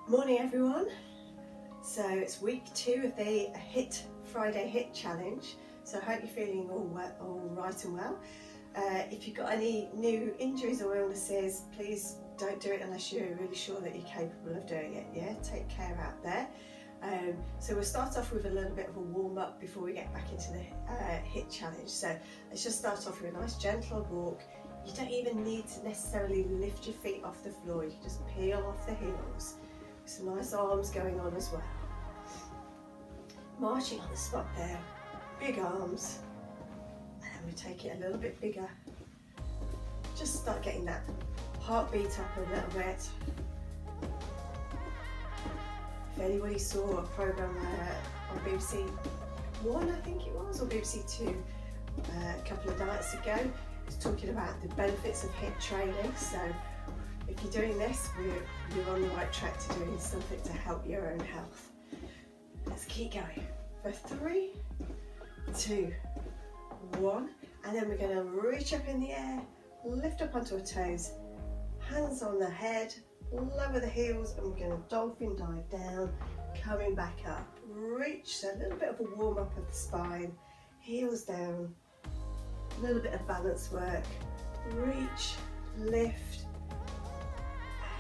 Morning everyone. So it's week 2 of the Friday HiTT challenge. So I hope you're feeling all right and well. If you've got any new injuries or illnesses, please don't do it unless you're really sure that you're capable of doing it. Yeah, take care out there. So we'll start off with a little bit of a warm up before we get back into the HiTT challenge. So let's just start off with a nice gentle walk. You don't even need to necessarily lift your feet off the floor. You can just peel off the heels. Some nice arms going on as well. Marching on the spot there, big arms, and we take it a little bit bigger. Just start getting that heartbeat up a little bit. If anybody saw a programme on BBC One, I think it was, or BBC Two, a couple of nights ago, it was talking about the benefits of HiTT training. So if you're doing this, you're on the right track to doing something to help your own health. Let's keep going. For 3, 2, 1, and then we're going to reach up in the air, lift up onto our toes, hands on the head, lower the heels, and we're going to dolphin dive down, coming back up. Reach, so a little bit of a warm up of the spine, heels down, a little bit of balance work. Reach, lift,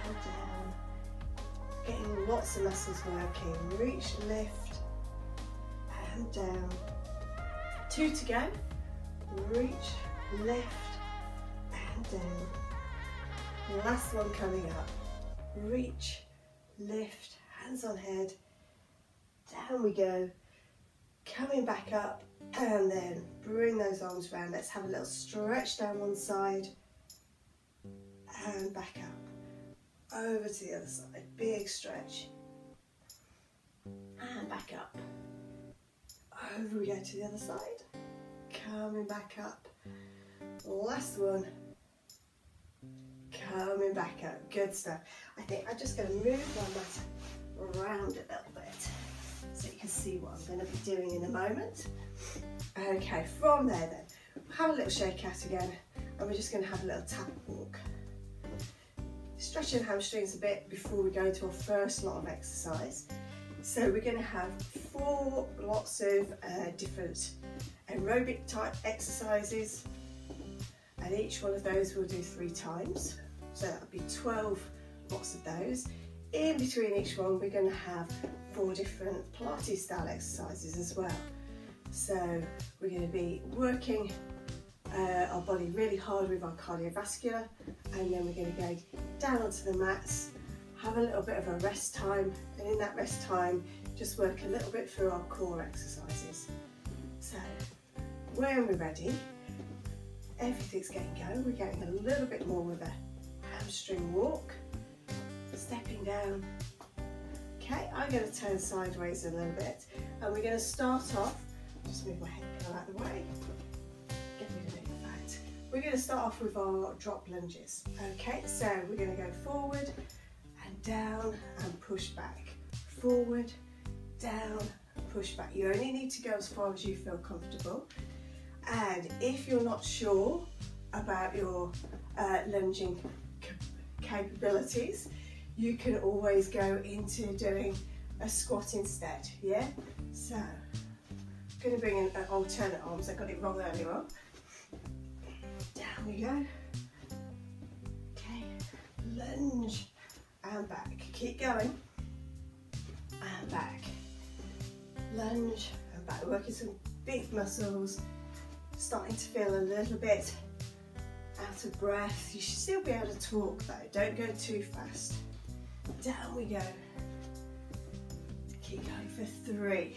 and down, getting lots of muscles working. Reach, lift, and down. 2 to go. Reach, lift, and down. Last one coming up. Reach, lift, hands on head, down we go. Coming back up, and then bring those arms around. Let's have a little stretch down one side, and back up. Over to the other side, big stretch, and back up. Over we go to the other side, coming back up. Last one, coming back up. Good stuff. I think I'm just going to move my mat around a little bit so you can see what I'm going to be doing in a moment. Okay, from there then, have a little shake out again, and we're just going to have a little tap walk. Stretching the hamstrings a bit before we go into our first lot of exercise. So we're going to have 4 lots of different aerobic type exercises, and each one of those we'll do 3 times. So that'll be 12 lots of those. In between each one we're going to have 4 different Pilates style exercises as well. So we're going to be working our body really hard with our cardiovascular, and then we're going to go down onto the mats, have a little bit of a rest time, and in that rest time just work a little bit through our core exercises. So when we're ready, everything's getting going. We're getting a little bit more with a hamstring walk, stepping down. Okay, I'm going to turn sideways a little bit, and we're going to start off, just move my head out of the way, get rid of it. We're going to start off with our drop lunges. Okay, so we're going to go forward and down and push back. Forward, down, push back. You only need to go as far as you feel comfortable. And if you're not sure about your lunging capabilities, you can always go into doing a squat instead. Yeah, so I'm going to bring in alternate arms. I got it wrong earlier on. Down we go. Okay, lunge and back. Keep going. And back. Lunge and back. We're working some big muscles. Starting to feel a little bit out of breath. You should still be able to talk though. Don't go too fast. Down we go. Keep going for 3,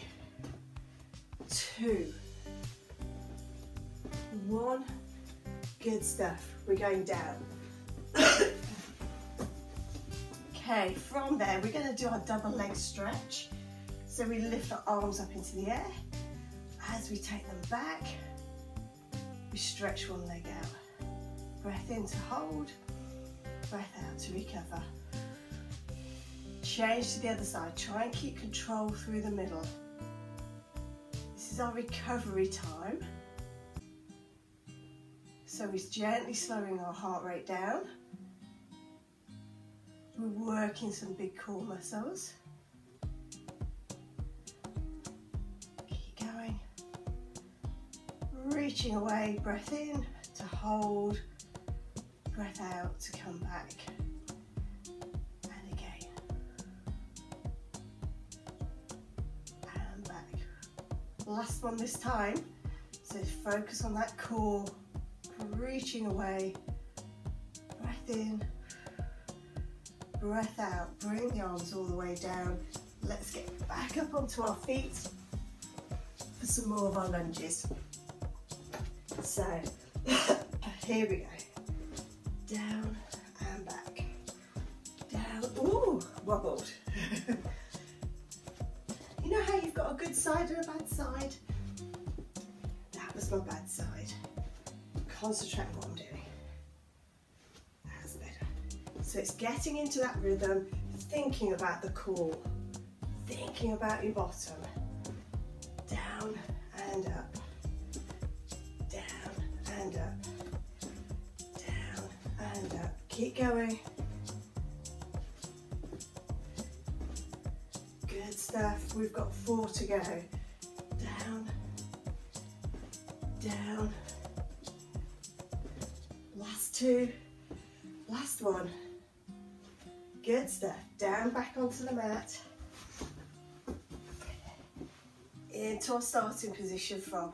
2, 1. Good stuff. We're going down. Okay, from there we're going to do our double leg stretch. So we lift our arms up into the air. As we take them back, we stretch one leg out. Breath in to hold, breath out to recover. Change to the other side. Try and keep control through the middle. This is our recovery time. So we're gently slowing our heart rate down. We're working some big core muscles. Keep going. Reaching away, breath in to hold, breath out to come back. And again. And back. Last one this time. So focus on that core, reaching away, breath in, breath out, bring the arms all the way down. Let's get back up onto our feet for some more of our lunges. So, here we go. Down and back. Down, ooh, wobbled. You know how you've got a good side and a bad side? That was my bad side. Concentrate on what I'm doing. That's better. So it's getting into that rhythm, thinking about the core, thinking about your bottom. Down and up. Down and up. Down and up. Keep going. Good stuff. We've got 4 to go. Down. Down. Last 2. Last one. Good stuff. Down, back onto the mat. Into our starting position from.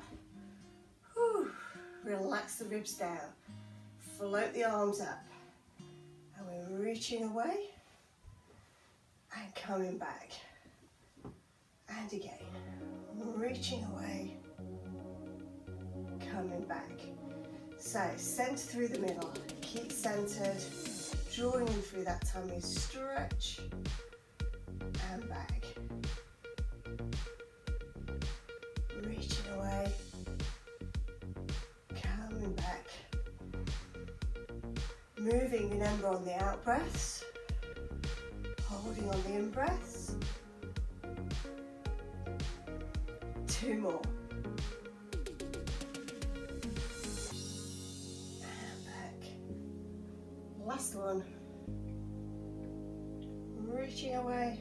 Whew, relax the ribs down. Float the arms up. And we're reaching away and coming back. And again. Reaching away, coming back. So centre through the middle. Keep centred. Drawing in through that tummy. Stretch and back. Reaching away, coming back. Moving, remember, on the out breaths, holding on the in breaths. 2 more. And back. Last one. Reaching away.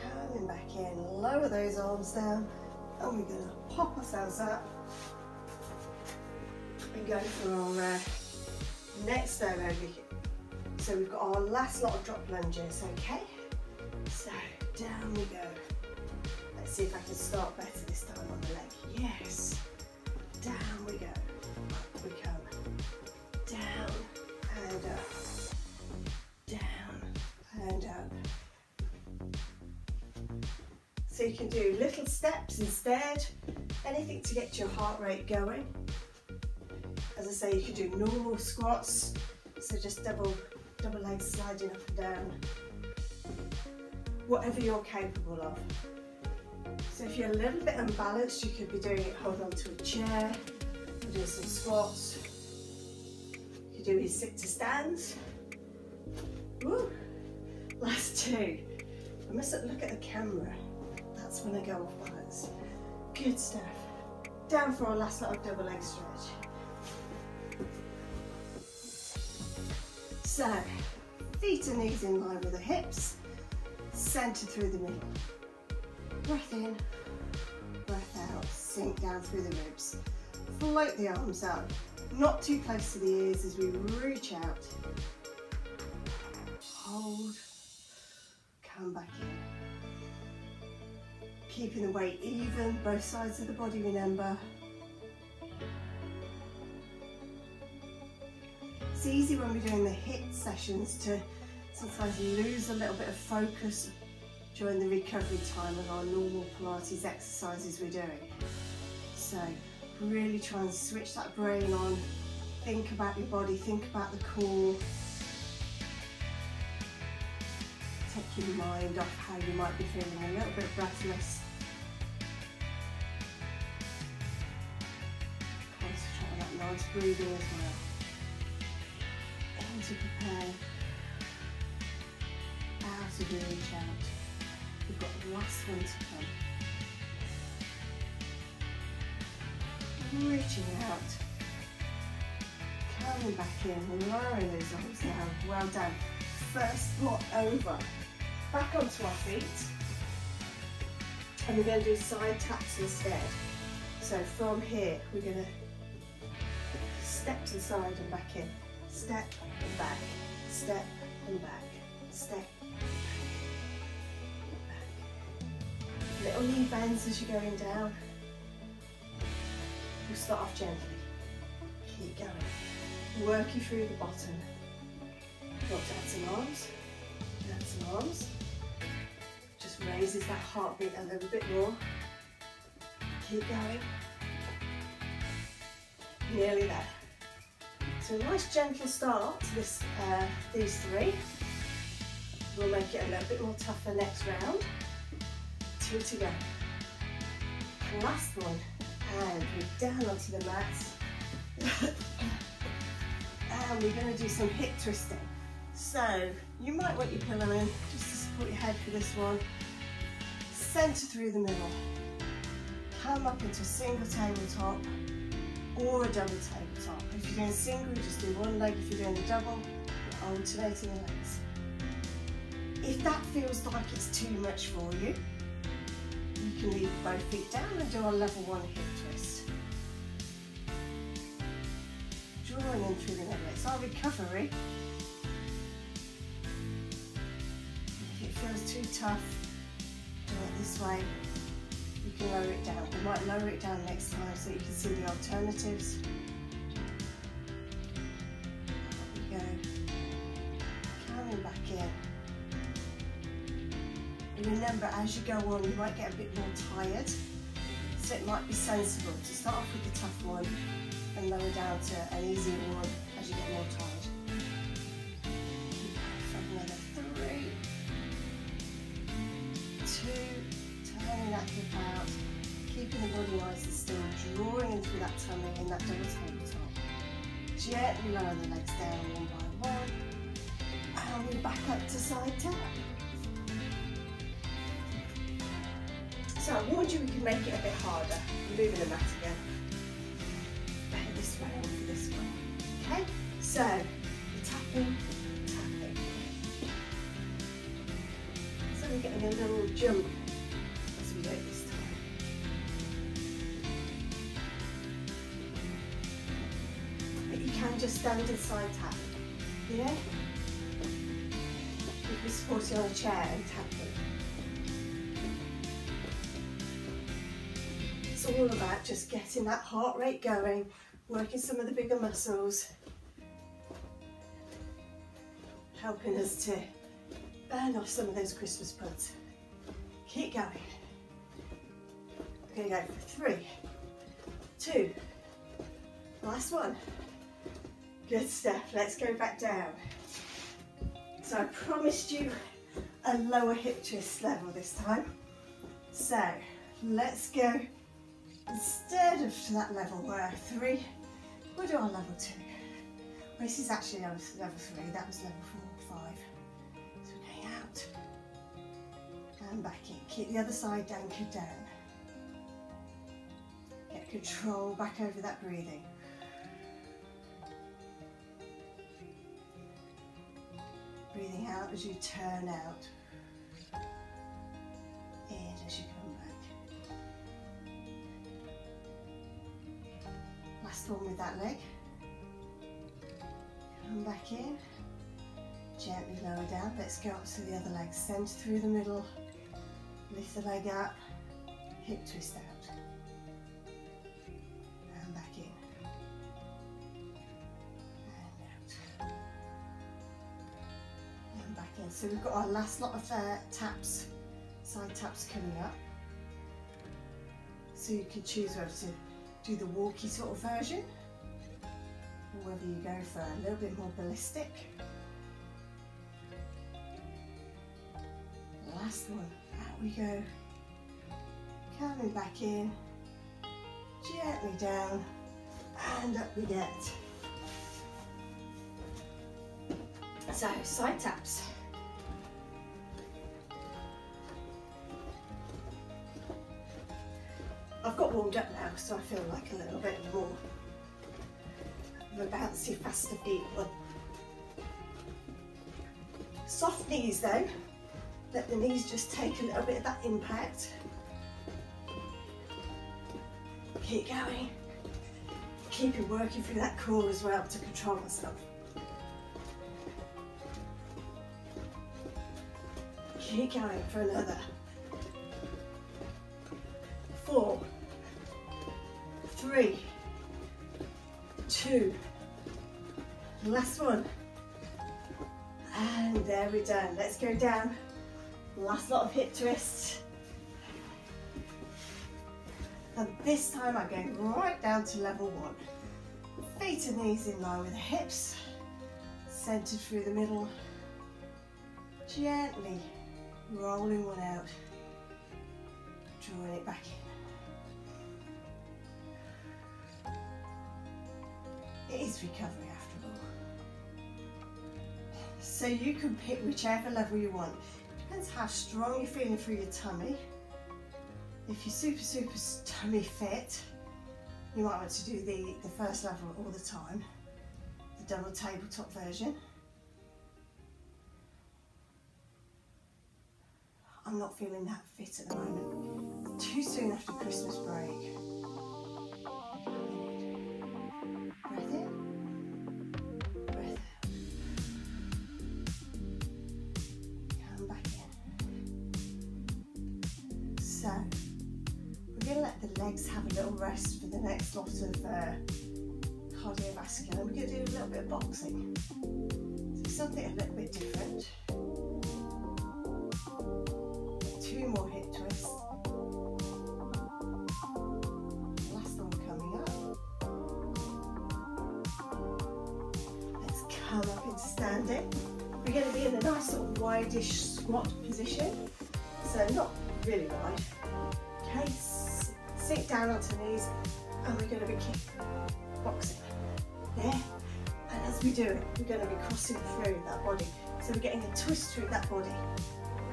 Coming back in, lower those arms down, and we're going to pop ourselves up and go for our next throw over here. So we've got our last lot of drop lunges, okay? So down we go. Let's see if I can start better this time on the leg. Yes. Down we go. Up we come. Down and up. Down and up. So you can do little steps instead, anything to get your heart rate going. As I say, you can do normal squats, so just double legs sliding up and down, whatever you're capable of. So if you're a little bit unbalanced, you could be doing it hold on to a chair, or doing some squats. You could do your sit to stands. Woo. Last 2. I mustn't look at the camera. That's when I go off balance. Good stuff. Down for our last lot of double leg stretch. So, feet and knees in line with the hips, centre through the middle. Breath in, breath out, sink down through the ribs. Float the arms up, not too close to the ears as we reach out. Hold, come back in. Keeping the weight even, both sides of the body, remember. It's easy when we're doing the HiTT sessions to sometimes lose a little bit of focus during the recovery time of our normal Pilates exercises we're doing. So really try and switch that brain on, think about your body, think about the core. Take your mind off how you might be feeling a little bit breathless. Concentrate on that nice breathing as well. In to prepare. Out of your reach out. We've got the last one to come. Reaching out. Coming back in, lowering those arms down. Well done. First squat over. Back onto our feet. And we're going to do side taps instead. So from here, we're going to step to the side and back in. Step and back. Step and back. Step and back. Little knee bends as you're going down. We'll start off gently. Keep going. Work you through the bottom. Drop down some arms. Down some arms. Just raises that heartbeat a little bit more. Keep going. Nearly there. So a nice gentle start to this, these three. We'll make it a little bit more tougher next round. 2 to go. Last one. And we're down onto the mats. And we're going to do some hip twisting. So you might want your pillow in just to support your head for this one. Centre through the middle. Come up into a single tabletop or a double tabletop. If you're doing single, you just do one leg. If you're doing a double, you're alternating the legs. If that feels like it's too much for you, you can leave both feet down and do a level 1 hip twist. Drawing in through the middle. It's our recovery. If it feels too tough, do it this way. You can lower it down. We might lower it down next time so you can see the alternatives. Up we go. Coming back in. And remember, as you go on, you might get a bit more tired. So it might be sensible to start off with the tough one and lower down to an easier one as you get more tired. For another 3, 2, turning that hip out, keeping the body nice and still, drawing in through that tummy in that double tabletop. Gently lower the legs down one by one, and we're back up to side tap. So I warned you we could make it a bit harder. Moving the mat again. Better this way or for this way. Okay? So, tapping, tapping. So we're getting a little jump as we do it this time. But you can just stand and side tap. You know? You can be supporting on a chair and tapping. It's all about just getting that heart rate going, working some of the bigger muscles, helping us to burn off some of those Christmas puds. Keep going. We're going to go for 3, 2, last one. Good stuff. Let's go back down. So I promised you a lower hip twist level this time. So let's go. Instead of to that level where 3, we'll do our level 2. Well, this is actually level 3, that was level 4, 5. So we're going out and back in. Keep the other side anchored down. Get control back over that breathing. Breathing out as you turn out. In as you come back. Last one with that leg. Come back in. Gently lower down. Let's go up to the other leg. Centre through the middle. Lift the leg up. Hip twist out. And back in. And out. And back in. So we've got our last lot of taps, side taps coming up. So you can choose whether to do the walkie sort of version, or whether you go for a little bit more ballistic. Last one, out we go. Coming back in, gently down, and up we get. So, side taps. I've got warmed up now, so I feel like a little bit more with a bouncy, faster feet one. Soft knees though, let the knees just take a little bit of that impact. Keep going. Keep it working through that core as well to control myself. Keep going for another 4, 3, 2, last one, and there we're done. Let's go down, last lot of hip twists, and this time I'm going right down to level 1. Feet and knees in line with the hips, centered through the middle, gently rolling one out, drawing it back in. It is recovery after all. So you can pick whichever level you want. Depends how strong you're feeling through your tummy. If you're super tummy fit, you might want to do the first level all the time, the double tabletop version. I'm not feeling that fit at the moment. Too soon after Christmas break. Breath in, breath out. Come back in. So, we're going to let the legs have a little rest for the next lot of cardiovascular. We're going to do a little bit of boxing. So something a little bit different. 2 more hip twists. Last one coming up. Let's come up into standing. We're going to be in a nice sort of wide-ish squat position. So not really wide. Okay, sink down onto knees, and we're going to be boxing. There. And as we do it, we're going to be crossing through that body. So we're getting a twist through that body.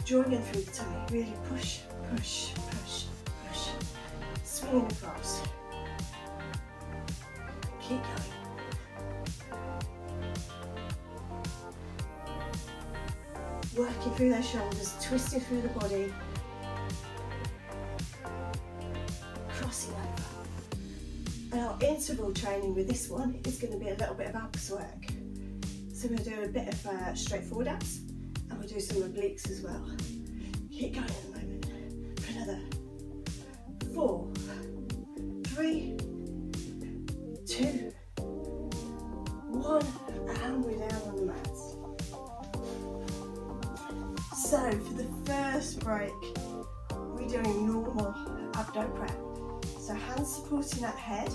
Drawing in through the tummy, really push, push, push, push. Swinging across. Keep going. Working through those shoulders, twisting through the body. Crossing over. And our interval training with this one is going to be a little bit of abs work. So we're going to do a bit of straightforward abs. And we'll do some obliques as well. Keep going at the moment. For another 4, 3, 2, 1, and we're down on the mats. So for the first break, we're doing normal abdo prep. So hands supporting that head.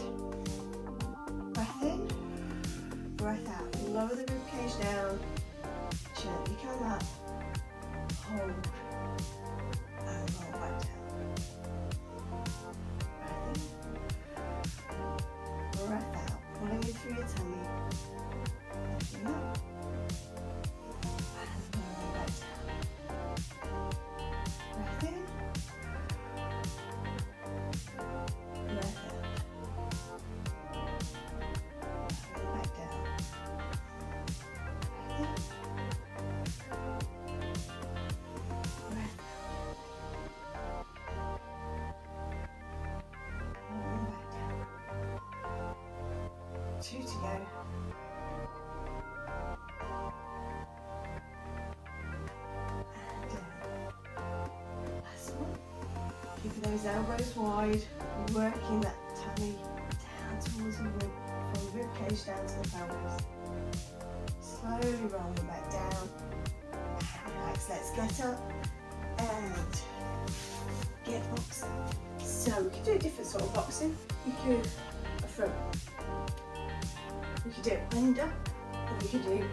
Breath in, breath out. Lower the ribcage down. Gently come up, hold, and roll back down. Breath in, breath out, pulling it through your tummy, lifting up, and rolling back down. Breath in, breath out, rolling back down. Breath in. Two to go. And down. Last one. Keeping those elbows wide, working that tummy down towards the rib, from the rib cage down to the pelvis. Slowly rolling back down. Relax, let's get up and get boxing. So we could do a different sort of boxing. You could a front. We could do it under, or we could do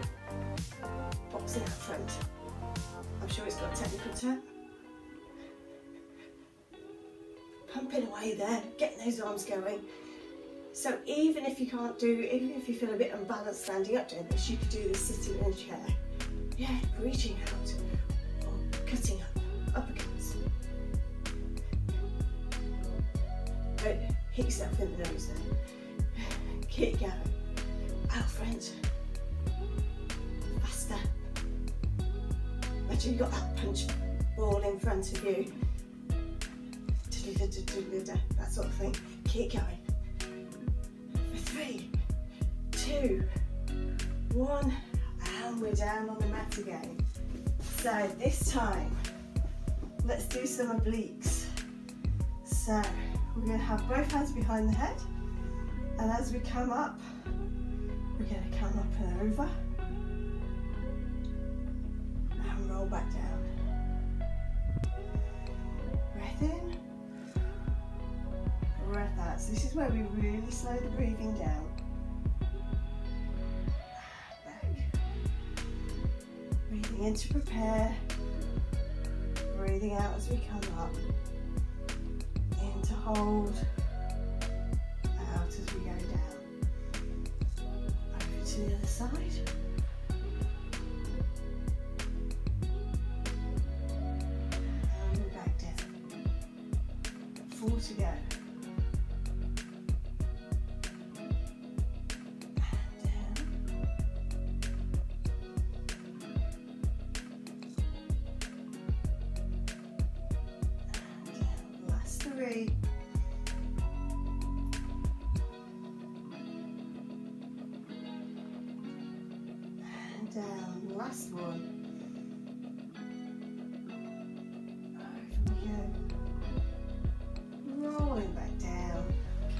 boxing out front. I'm sure it's got a technical term. Pumping away there, getting those arms going. So even if you can't do, even if you feel a bit unbalanced standing up doing this, you could do this sitting in a chair. Yeah, reaching out, or cutting up, uppercuts. Don't hit yourself in the nose there. Keep going. out front, faster. Imagine you've got that punch ball in front of you, that sort of thing. Keep going. For 3, 2, 1, and we're down on the mat again. So this time, let's do some obliques. So we're going to have both hands behind the head, and as we come up, we're going to come up and over, and roll back down. Breath in, breath out. So this is where we really slow the breathing down. Back. Breathing in to prepare, breathing out as we come up. In to hold, out as we go down. Over to the other side. And back down. 4 to go. Down, last one. Over we go. Rolling back down,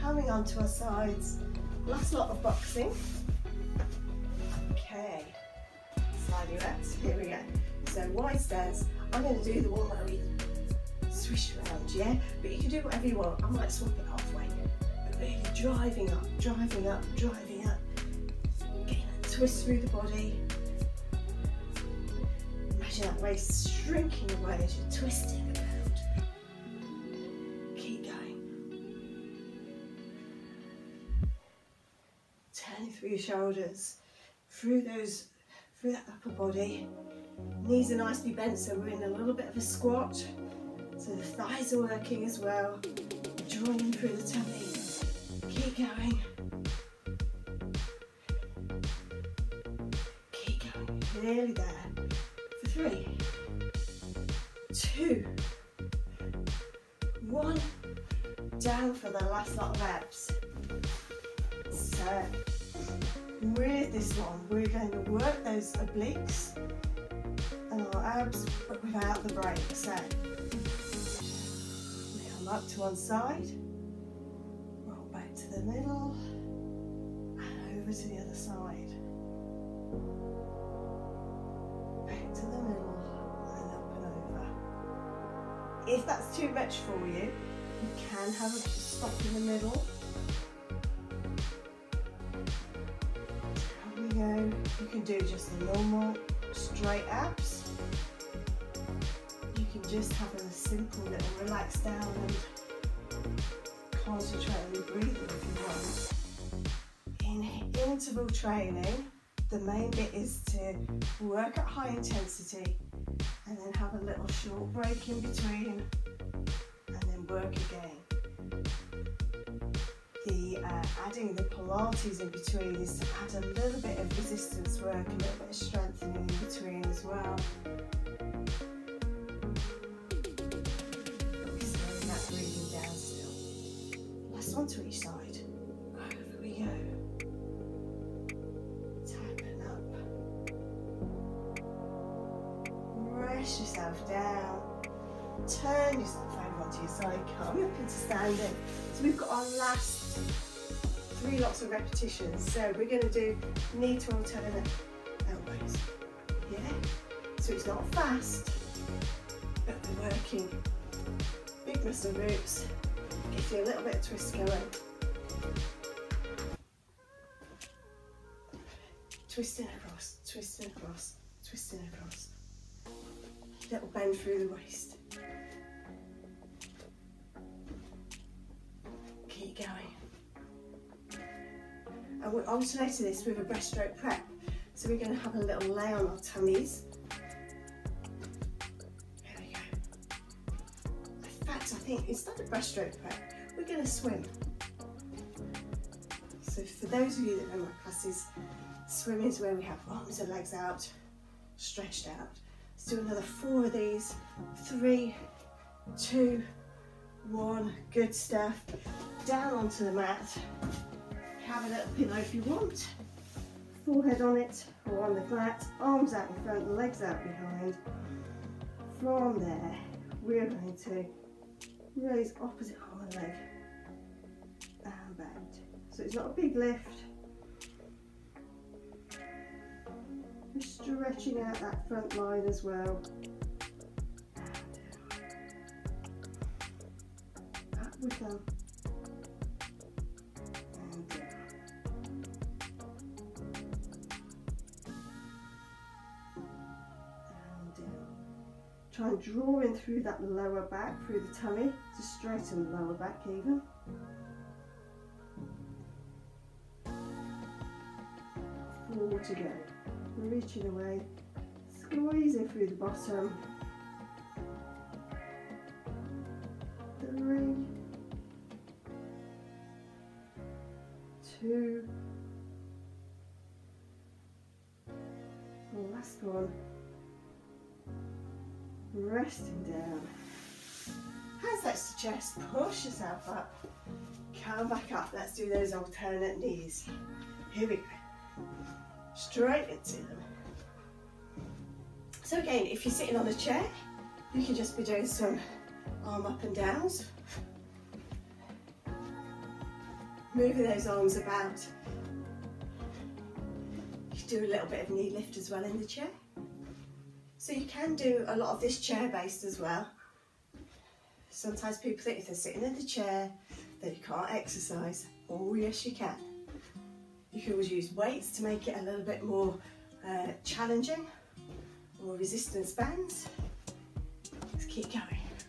coming onto our sides. Last lot of boxing. Okay, sliding reps, here we go. So wide stance, I'm going to do the one where we swish around, yeah? But you can do whatever you want. I might swap it halfway. But really driving up, driving up, driving up. Getting a twist through the body. Imagine that waist shrinking away as you're twisting around. Keep going. Turning through your shoulders, through that upper body. Knees are nicely bent, so we're in a little bit of a squat. So the thighs are working as well. Drawing in through the tummy. Keep going. Keep going. Nearly there. 3, 2, 1, down for the last lot of reps. So, with this one, we're going to work those obliques and our abs, but without the break. So, we come up to one side, roll back to the middle, and over to the other side. Back to the middle and up and over. If that's too much for you, you can have a stop in the middle. There we go. You can do just the normal straight abs. You can just have a simple little relax down and concentrate on your breathing if you want. In interval training, the main bit is to work at high intensity and then have a little short break in between and then work again. Adding the Pilates in between is to add a little bit of resistance work, a little bit of strengthening in between as well. We're slowing that breathing down still. Last one to each side. Over we go. Press yourself down, turn yourself over onto your side, come up into standing. So we've got our last 3 lots of repetitions. So we're going to do knee to alternate elbows. Yeah? So it's not fast, but we're working big muscle groups. Gives you a little bit of twist going. Twisting across, twisting across, twisting across. Little bend through the waist. Keep going. And we're alternating this with a breaststroke prep. So we're going to have a little lay on our tummies. There we go. In fact, I think instead of breaststroke prep, we're going to swim. So for those of you that know my classes, swimming is where we have arms and legs out, stretched out. Let's do another 4 of these. 3, 2, 1. Good stuff. Down onto the mat. Have a little pillow if you want. Forehead on it or on the flat. Arms out in front, legs out behind. From there, we're going to raise opposite arm and leg and bend. So it's not a big lift. We're stretching out that front line as well. Up with them. And down. And down. Try and draw in through that lower back, through the tummy, to straighten the lower back even. 4 to go. Reaching away, squeezing through the bottom. 3, 2, last one. Resting down. Hands next to chest, push yourself up. Come back up. Let's do those alternate knees. Here we go. Straight into them. So again, if you're sitting on a chair, you can just be doing some arm up and downs. Moving those arms about. You can do a little bit of knee lift as well in the chair. So you can do a lot of this chair based as well. Sometimes people think if they're sitting in the chair that you can't exercise. Oh yes you can. You can always use weights to make it a little bit more challenging, or resistance bands. Let's keep going.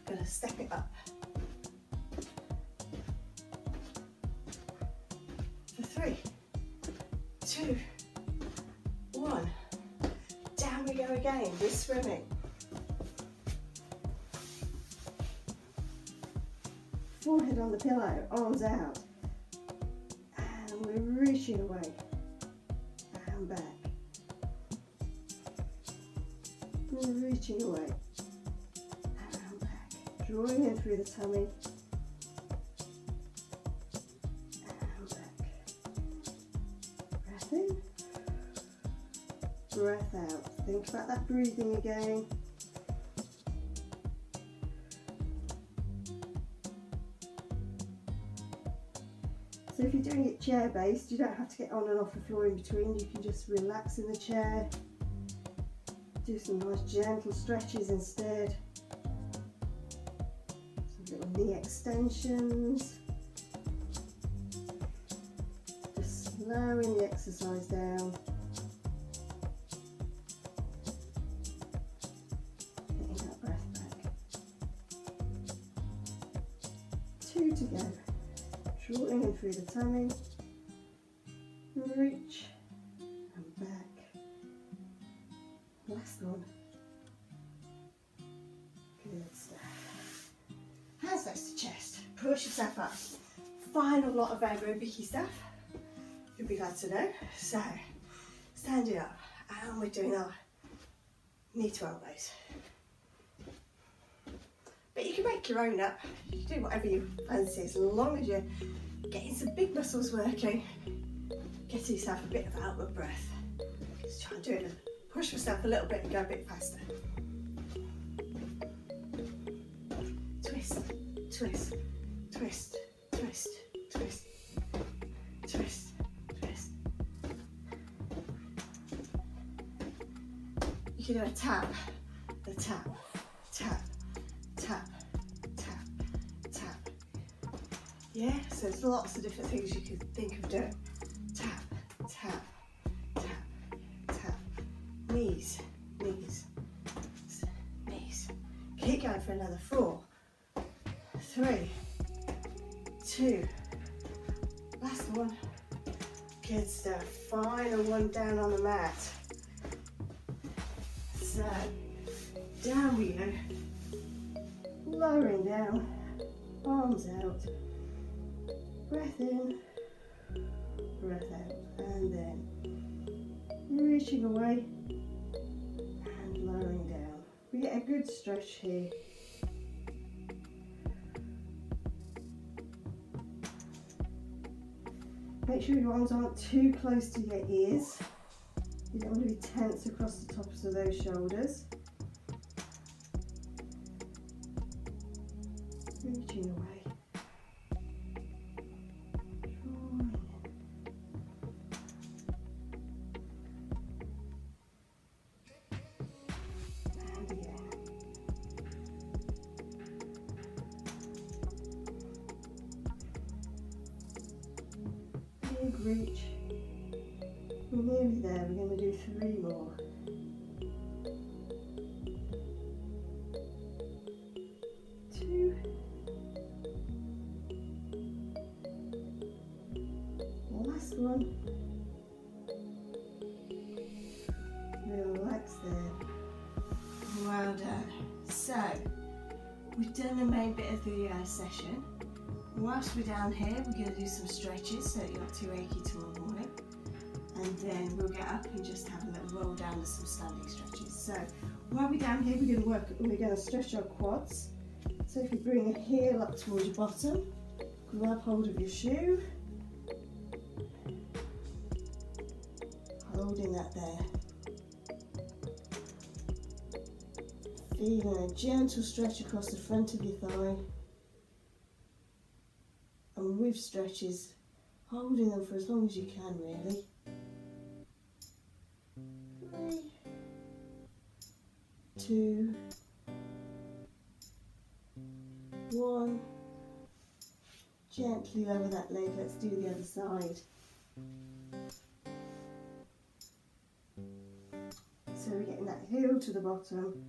I'm going to step it up. For 3, 2, 1. Down we go again. We're swimming. Forehead on the pillow, arms out. We're reaching away and back. We're reaching away and back. Drawing in through the tummy and back. Breath in, breath out. Think about that breathing again. So if you're doing it chair based, you don't have to get on and off the floor in between. You can just relax in the chair. Do some nice gentle stretches instead. Some little knee extensions. Just slowing the exercise down. Getting that breath back. 2 to go. Drawing in through the tummy, reach and back. Last one. Good stuff. Hands next to chest. Push yourself up. Final lot of aerobic stuff. You'll be glad to know. So, standing up, and we're doing our knee to elbows. But you can make your own up. You can do whatever you fancy, as long as you're getting some big muscles working, getting yourself a bit of outward breath. Just try and do it. Push yourself a little bit and go a bit faster. Twist, twist, twist, twist, twist, twist, twist. You can do a tap, tap, tap, tap, tap, tap. Yeah, so there's lots of different things you can think of doing. Tap, tap, tap, tap. Knees, knees, knees. Keep going for another 4, 3, 2. Last one. Good stuff. Final one down on the mat. So, down we go. Lowering down, arms out, breath in, reaching away and lowering down. We get a good stretch here. Make sure your arms aren't too close to your ears. You don't want to be tense across the tops of those shoulders. Reaching away. And again. Big reach. We're nearly there. We're going to do 3 more. 2. Last one. Relax there. Well done. So, we've done the main bit of the session. Whilst we're down here, we're going to do some stretches so that you're not too achy tomorrow morning. And then we'll get up and just have a little roll down to some standing stretches. So, while we're down here, we're going to stretch our quads. So if you bring your heel up towards your bottom, grab hold of your shoe, holding that there. Feeling a gentle stretch across the front of your thigh. And with stretches, holding them for as long as you can really. 3, 2, 1. Gently lower that leg. Let's do the other side. So we're getting that heel to the bottom.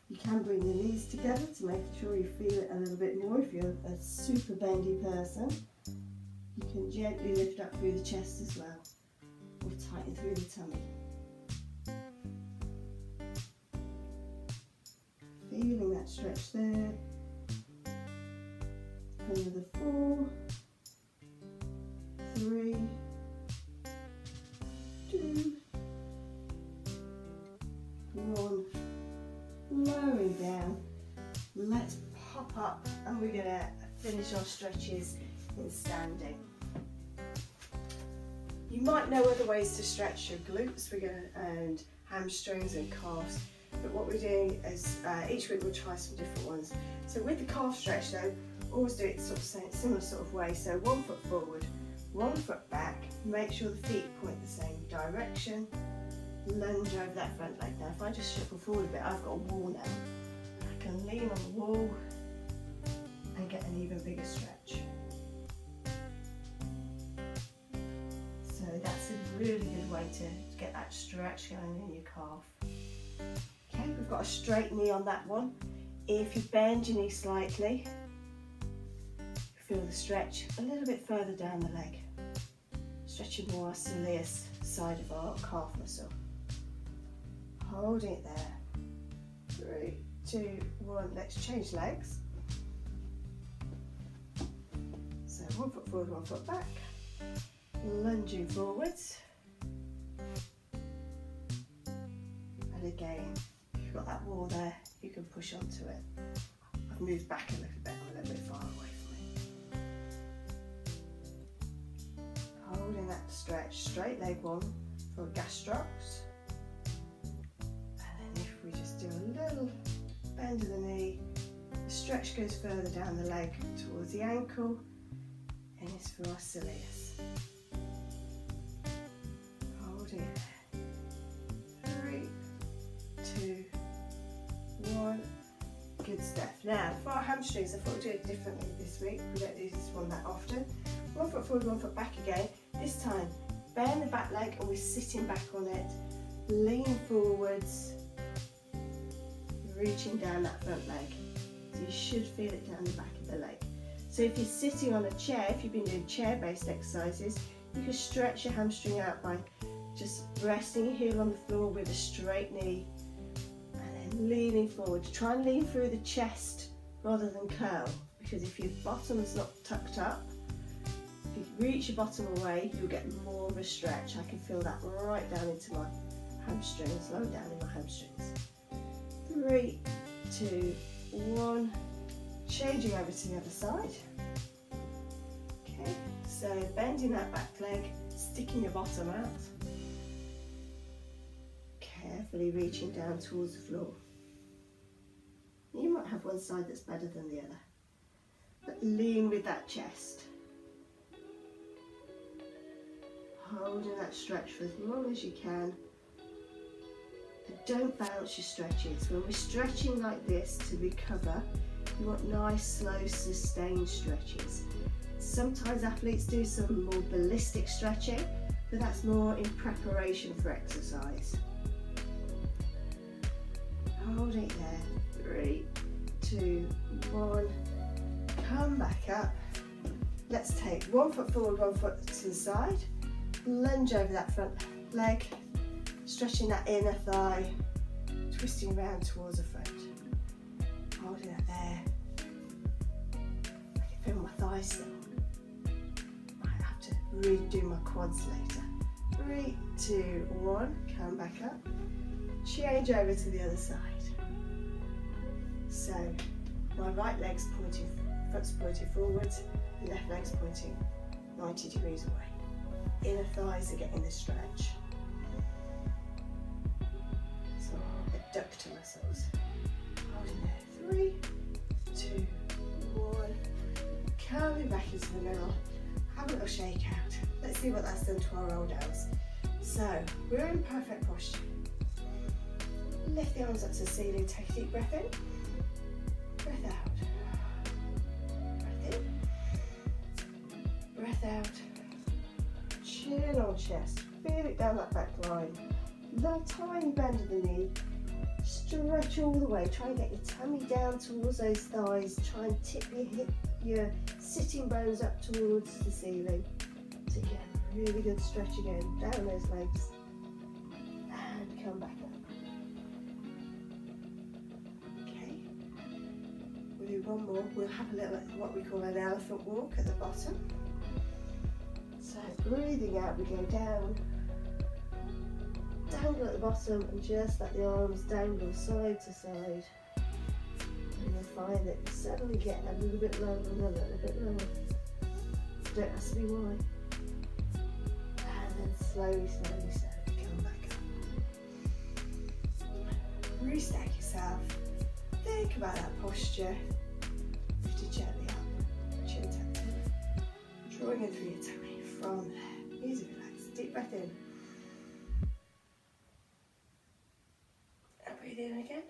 You can bring the knees together to make sure you feel it a little bit more. If you're a super bendy person, you can gently lift up through the chest as well, or tighten through the tummy. Feeling that stretch there. Another 4, 3, 2, 1. Lowering down. Let's pop up and we're going to finish our stretches in standing. You might know other ways to stretch your glutes and hamstrings and calves, but what we're doing is each week we'll try some different ones. So with the calf stretch though, always do it sort of similar sort of way. So 1 foot forward, 1 foot back, make sure the feet point the same direction. Lunge over that front leg. Now if I just shuffle forward a bit, I've got a wall now. I can lean on the wall and get an even bigger stretch. So that's a really good way to get that stretch going in your calf. Okay, we've got a straight knee on that one. If you bend your knee slightly, feel the stretch a little bit further down the leg. Stretching more our soleus side of our calf muscle. Holding it there. 3, 2, 1. Let's change legs. So 1 foot forward, 1 foot back. Lunging forwards. And again, if you've got that wall there, you can push onto it. I've moved back a little bit, I'm a little bit far away from it. Holding that stretch, straight leg 1 for gastrocs. We just do a little bend of the knee, the stretch goes further down the leg towards the ankle, and it's for our soleus. Holding it there. 3, 2, 1. Good stuff. Now for our hamstrings, I thought we'd do it differently this week. We don't do this one that often. 1 foot forward, 1 foot back again. This time, bend the back leg and we're sitting back on it. Lean forwards. Reaching down that front leg, so you should feel it down the back of the leg. So if you're sitting on a chair, if you've been doing chair-based exercises, you can stretch your hamstring out by just resting your heel on the floor with a straight knee and then leaning forward. Try and lean through the chest rather than curl, because if your bottom's not tucked up, If you reach your bottom away, you'll get more of a stretch. I can feel that right down into my hamstrings, low down in my hamstrings. 3, 2, 1. Changing over to the other side. Okay, so bending that back leg, sticking your bottom out. Carefully reaching down towards the floor. You might have one side that's better than the other, but lean with that chest. Holding that stretch for as long as you can. And don't bounce your stretches. When we're stretching like this to recover, you want nice, slow, sustained stretches. Sometimes athletes do some more ballistic stretching, but that's more in preparation for exercise. Hold it there. 3, 2, 1. Come back up. Let's take 1 foot forward, 1 foot to the side. Lunge over that front leg, stretching that inner thigh, twisting around towards the front. Holding it there. I can feel my thighs still. Might have to redo my quads later. 3, 2, 1. Come back up. Change over to the other side. So my right leg's pointing, foot's pointing forwards, the left leg's pointing 90 degrees away. Inner thighs are getting the stretch. So adductor muscles. Holding there. 3, 2, 1. Coming back into the middle. Have a little shake out. Let's see what that's done to our roll downs. So we're in perfect posture. Lift the arms up to the ceiling. Take a deep breath in. Breath out. Breath in. Breath out. Chin on chest, feel it down that back line. Little tiny bend of the knee. Stretch all the way. Try and get your tummy down towards those thighs. Try and tip your sitting bones up towards the ceiling. So again, really good stretch again. Down those legs. And come back up. Okay. We'll do one more. We'll have a little, what we call an elephant walk at the bottom. So breathing out, we go down, dangle at the bottom and just let the arms dangle side to side. And you'll find that you suddenly get a little bit lower and a little bit lower. Don't ask me why. And then slowly, slowly, slowly come back up. Restack yourself. Think about that posture. Lift it gently up. Chin tucked in. Drawing in through your tummy. From there, easy relax, deep breath in, and breathe in again.